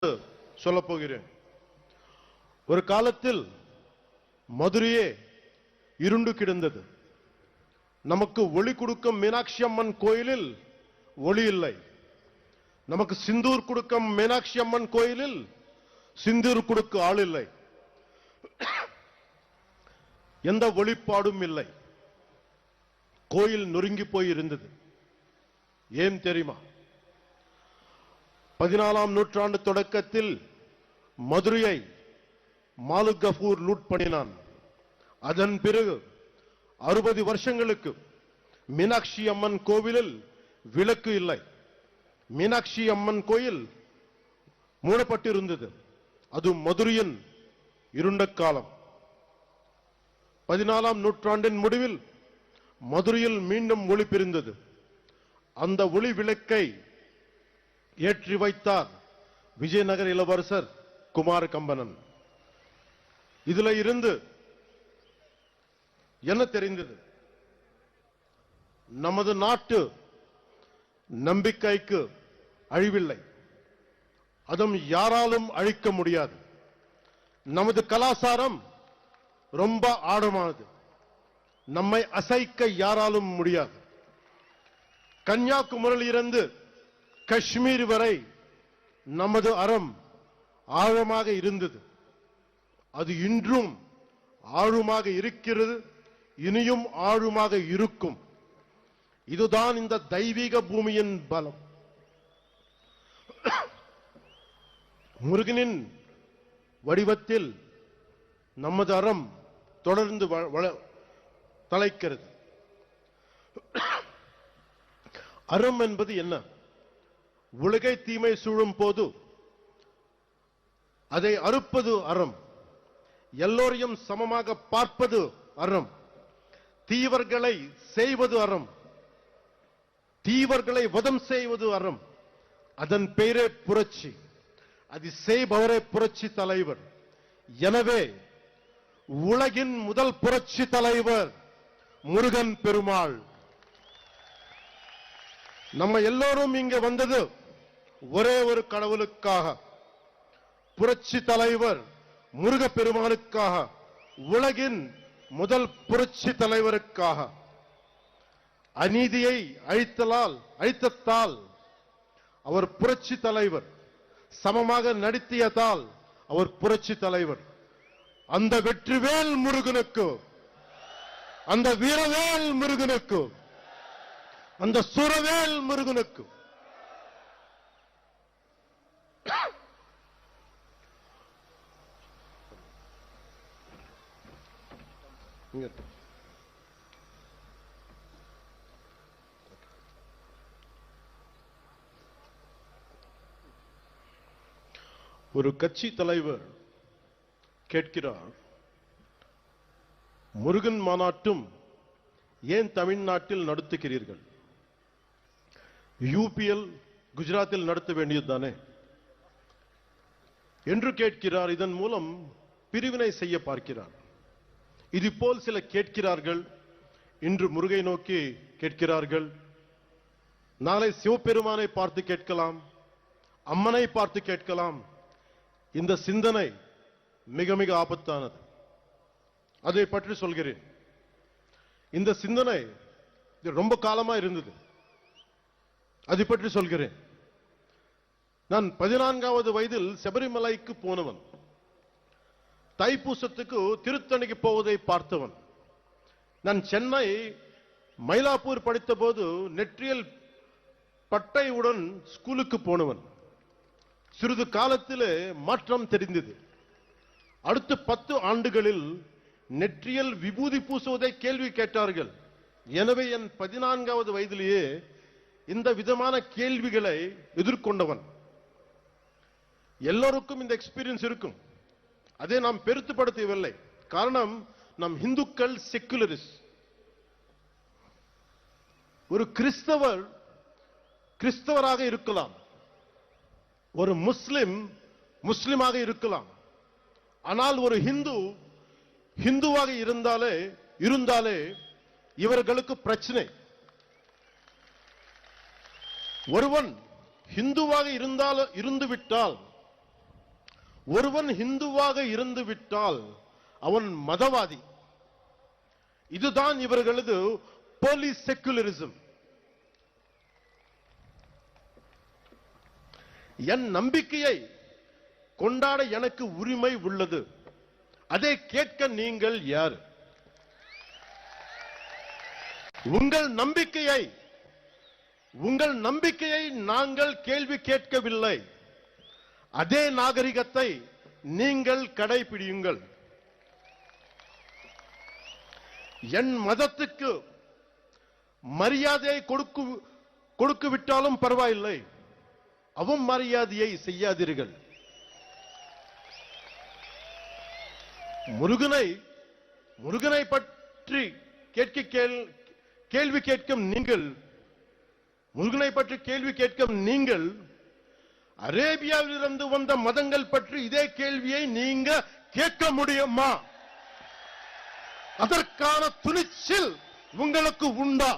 சொல்ல போகிறேன். ஒரு காலத்தில் மதுரையே இருண்டு கிடந்தது. நமக்கு ஒளி கொடுக்கும் மீனாட்சி அம்மன் கோயிலில் ஒளி இல்லை. நமக்கு சிந்தூர் கொடுக்கும் மீனாட்சி அம்மன் கோயிலில் சிந்தூர் கொடுக்க ஆள் இல்லை. எந்த ஒளிப்பாடும் இல்லை. கோயில் நொறுங்கி போய் இருந்தது. ஏன் தெரியுமா? 14ஆம் நூற்றாண்டு தொடக்கத்தில் மதுரையை மாலிக் கஃபூர் லூட் பண்ணினான். அதன் பிறகு 60 வருஷங்களுக்கு மீனாட்சி அம்மன் கோவிலில் விளக்கு இல்லை. மீனாட்சி அம்மன் கோயில் மூடப்பட்டிருந்தது. அது மதுரையின் இருண்ட காலம். 14ஆம் நூற்றாண்டின் முடிவில் மதுரையில் மீண்டும் ஒளி பிரிந்தது. அந்த ஒளி விளக்கை ஏற்றி வைத்தார் விஜயநகர இளவரசர் குமார கம்பனன். இதுல இருந்து என்ன தெரிந்தது? நமது நாட்டு நம்பிக்கைக்கு அழிவில்லை. அதுவும் யாராலும் அழிக்க முடியாது. நமது கலாச்சாரம் ரொம்ப ஆழமானது. நம்மை அசைக்க யாராலும் முடியாது. கன்னியாகுமரியிலிருந்து காஷ்மீர் வரை நமது அறம் ஆழமாக இருந்தது. அது இன்றும் ஆழமாக இருக்கிறது. இனியும் ஆழமாக இருக்கும். இதுதான் இந்த தெய்வீக பூமியின் பலம். முருகனின் வடிவத்தில் நமது அறம் தொடர்ந்து தலைக்கிறது. அறம் என்பது என்ன? உலகை தீமை சூழும் போது அதை அறுப்பது அறம். எல்லோரையும் சமமாக பார்ப்பது அறம். தீவர்களை செய்வது அறம். தீவர்களை வதம் செய்வது அறம். அதன் பெயரே புரட்சி. அது செய்பவரே புரட்சி தலைவர். எனவே உலகின் முதல் புரட்சி தலைவர் முருகன் பெருமாள். நம்ம எல்லோரும் இங்க வந்தது ஒரே ஒரு கடவுளுக்காக, புரட்சி தலைவர் முருக பெருமானுக்காக, உலகின் முதல் புரட்சி தலைவருக்காக. அநீதியை அழித்ததால் அவர் புரட்சி தலைவர். சமமாக நடித்தியதால் அவர் புரட்சி தலைவர். அந்த வெற்றிவேல் முருகனுக்கு, அந்த வீரவேல் முருகனுக்கு, அந்த சுரவேல் முருகனுக்கு ஒரு கட்சி தலைவர் கேட்கிறார், முருகன் மாநாட்டும் ஏன் தமிழ்நாட்டில் நடத்துகிறீர்கள்? யூபியில் குஜராத்தில் நடத்த வேண்டியதுதானே என்று கேட்கிறார். இதன் மூலம் பிரிவினை செய்ய பார்க்கிறார். இதுபோல் சில கேட்கிறார்கள். இன்று முருகை நோக்கி கேட்கிறார்கள். நாளை சிவபெருமானை பார்த்து கேட்கலாம், அம்மனை பார்த்து கேட்கலாம். இந்த சிந்தனை மிக மிக ஆபத்தானது. அதை பற்றி சொல்கிறேன். இந்த சிந்தனை ரொம்ப காலமா இருந்தது. அதை பற்றி சொல்கிறேன். நான் 14வது வயதில் சபரிமலைக்கு போனவன். தைப்பூசத்துக்கு திருத்தணிக்கு போவதை பார்த்தவன். நான் சென்னை மயிலாப்பூர் படித்த போது நெற்றியல் பட்டையுடன் ஸ்கூலுக்கு போனவன். சிறிது காலத்திலே மாற்றம் தெரிந்தது. அடுத்த 10 ஆண்டுகளில் நெற்றியல் விபூதி பூசுவதை கேள்வி கேட்டார்கள். எனவே என் 14வது வயதிலேயே இந்த விதமான கேள்விகளை எதிர்கொண்டவன். எல்லோருக்கும் இந்த எக்ஸ்பீரியன்ஸ் இருக்கும். அதை நாம் பெருத்துப்படுத்தவில்லை. காரணம், நம் இந்துக்கள் செக்குலரிஸ்ட். ஒரு கிறிஸ்தவராக இருக்கலாம், ஒரு முஸ்லிமாக இருக்கலாம். ஆனால் ஒரு ஹிந்துவாக இருந்தாலே இவர்களுக்கு பிரச்சனை. ஒருவன் ஹிந்துவாக இருந்துவிட்டால் ஒருவன் இந்துவாக இருந்து விட்டால் அவன் மதவாதி. இதுதான் இவர்களது போலி செக்குலரிசம். என் நம்பிக்கையை கொண்டாட எனக்கு உரிமை உள்ளது. அதை கேட்க நீங்கள் யார்? உங்கள் நம்பிக்கையை நாங்கள் கேள்வி கேட்கவில்லை. அதே நாகரிகத்தை நீங்கள் கடைபிடியுங்கள். என் மதத்துக்கு மரியாதையை கொடுக்க விட்டாலும் பரவாயில்லை, அவமரியாதையை செய்யாதீர்கள். முருகனை பற்றி கேள்வி கேட்கும் நீங்கள் அரேபியாவிலிருந்து வந்த மதங்கள் பற்றி இதே கேள்வியை நீங்க கேட்க முடியுமா? அதற்கான துணிச்சல் உங்களுக்கு உண்டா?